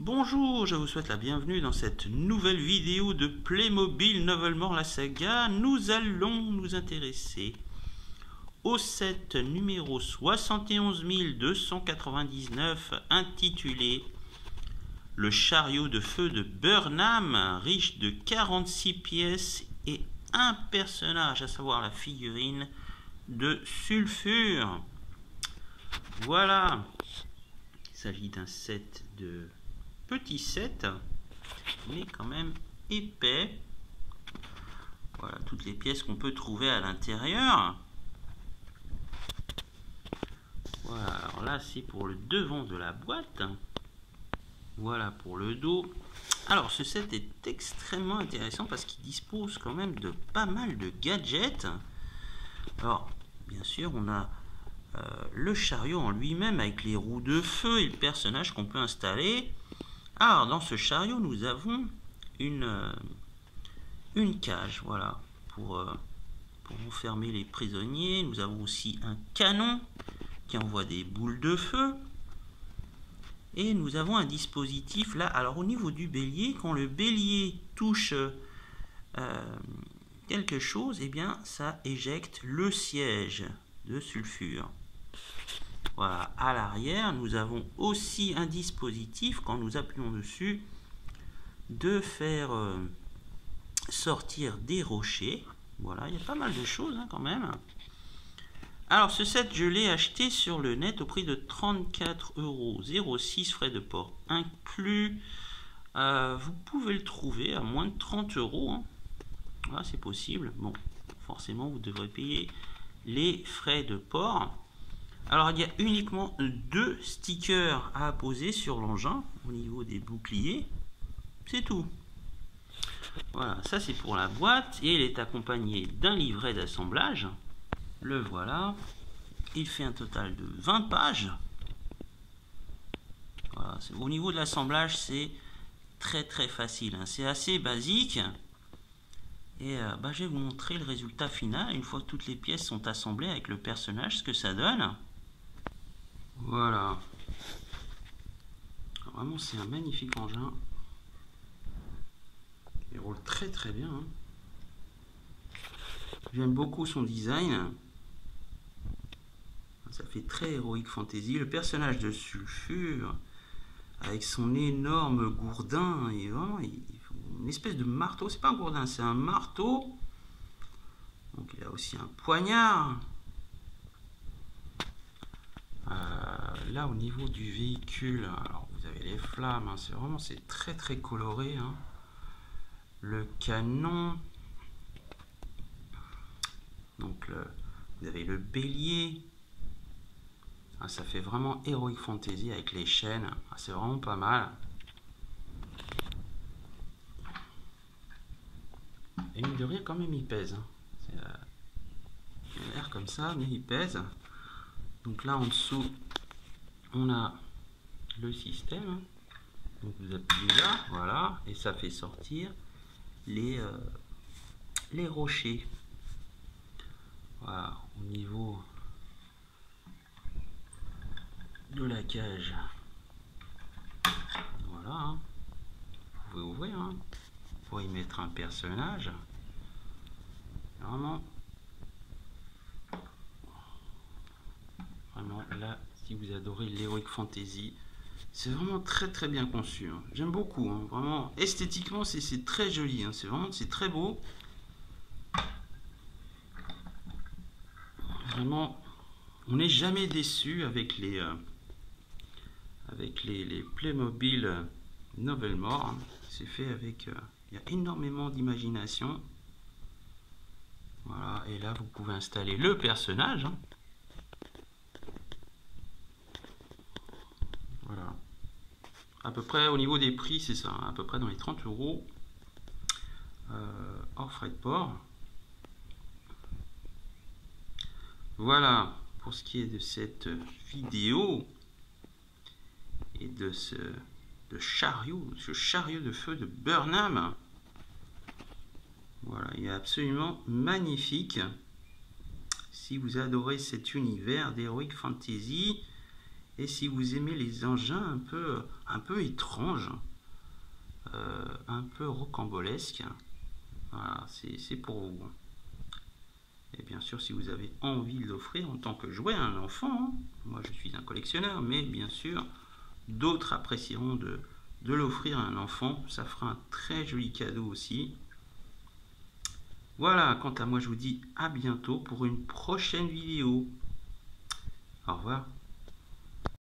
Bonjour, je vous souhaite la bienvenue dans cette nouvelle vidéo de Playmobil Nouvellement la saga. Nous allons nous intéresser au set numéro 71 299 intitulé Le chariot de feu de Burnham, riche de 46 pièces et un personnage, à savoir la figurine de Sulfure. Voilà, il s'agit d'un set de petit set, mais quand même épais. Voilà toutes les pièces qu'on peut trouver à l'intérieur. Voilà, alors là c'est pour le devant de la boîte. Voilà pour le dos. Alors ce set est extrêmement intéressant parce qu'il dispose quand même de pas mal de gadgets. Alors bien sûr on a le chariot en lui-même avec les roues de feu et le personnage qu'on peut installer. Alors dans ce chariot nous avons une cage, voilà, pour enfermer les prisonniers. Nous avons aussi un canon qui envoie des boules de feu. Et nous avons un dispositif là. Alors au niveau du bélier, quand le bélier touche quelque chose, et bien ça éjecte le siège de Sulfure. Voilà, à l'arrière, nous avons aussi un dispositif, quand nous appuyons dessus, de faire sortir des rochers. Voilà, il y a pas mal de choses quand même. Alors ce set, je l'ai acheté sur le net au prix de 34,06 €, frais de port inclus. Vous pouvez le trouver à moins de 30 €. Voilà, c'est possible. Bon, forcément, vous devrez payer les frais de port. Alors, il y a uniquement 2 stickers à apposer sur l'engin au niveau des boucliers. C'est tout. Voilà, ça c'est pour la boîte et il est accompagné d'un livret d'assemblage. Le voilà. Il fait un total de 20 pages. Voilà, au niveau de l'assemblage, c'est très facile. C'est assez basique. Et je vais vous montrer le résultat final une fois que toutes les pièces sont assemblées avec le personnage, ce que ça donne. Voilà. Vraiment, c'est un magnifique engin. Il roule très bien. J'aime beaucoup son design. Ça fait très Heroic Fantasy. Le personnage de Sulfure, avec son énorme gourdin, et vraiment, une espèce de marteau. C'est pas un gourdin, c'est un marteau. Donc il a aussi un poignard. Là au niveau du véhicule, alors vous avez les flammes, c'est très coloré. Le canon. Donc vous avez le bélier. Ça fait vraiment Heroic Fantasy avec les chaînes. C'est vraiment pas mal. Et mine de rien, quand même, il pèse. Il a l'air comme ça, mais il pèse. Donc là, en dessous, on a le système. Donc vous appuyez là, voilà, et ça fait sortir les rochers. Voilà, au niveau de la cage. Voilà, vous pouvez ouvrir pour y mettre un personnage. Vraiment là, si vous adorez l'Heroic Fantasy, c'est vraiment très bien conçu. J'aime beaucoup, vraiment esthétiquement c'est très joli, c'est très beau. Vraiment, on n'est jamais déçu avec les Playmobil Nouvellement. C'est fait avec, il y a énormément d'imagination. Voilà, et là vous pouvez installer le personnage. Voilà. À peu près au niveau des prix, c'est ça, à peu près dans les 30 €, hors frais de port. Voilà pour ce qui est de cette vidéo et de ce chariot de feu de Burnham. Voilà, il est absolument magnifique. Si vous adorez cet univers d'Heroic Fantasy, Et si vous aimez les engins un peu étranges, un peu rocambolesques, voilà, c'est pour vous. Et bien sûr, si vous avez envie de l'offrir en tant que jouet à un enfant, moi je suis un collectionneur, mais bien sûr, d'autres apprécieront de l'offrir à un enfant. Ça fera un très joli cadeau aussi. Voilà, quant à moi, je vous dis à bientôt pour une prochaine vidéo. Au revoir.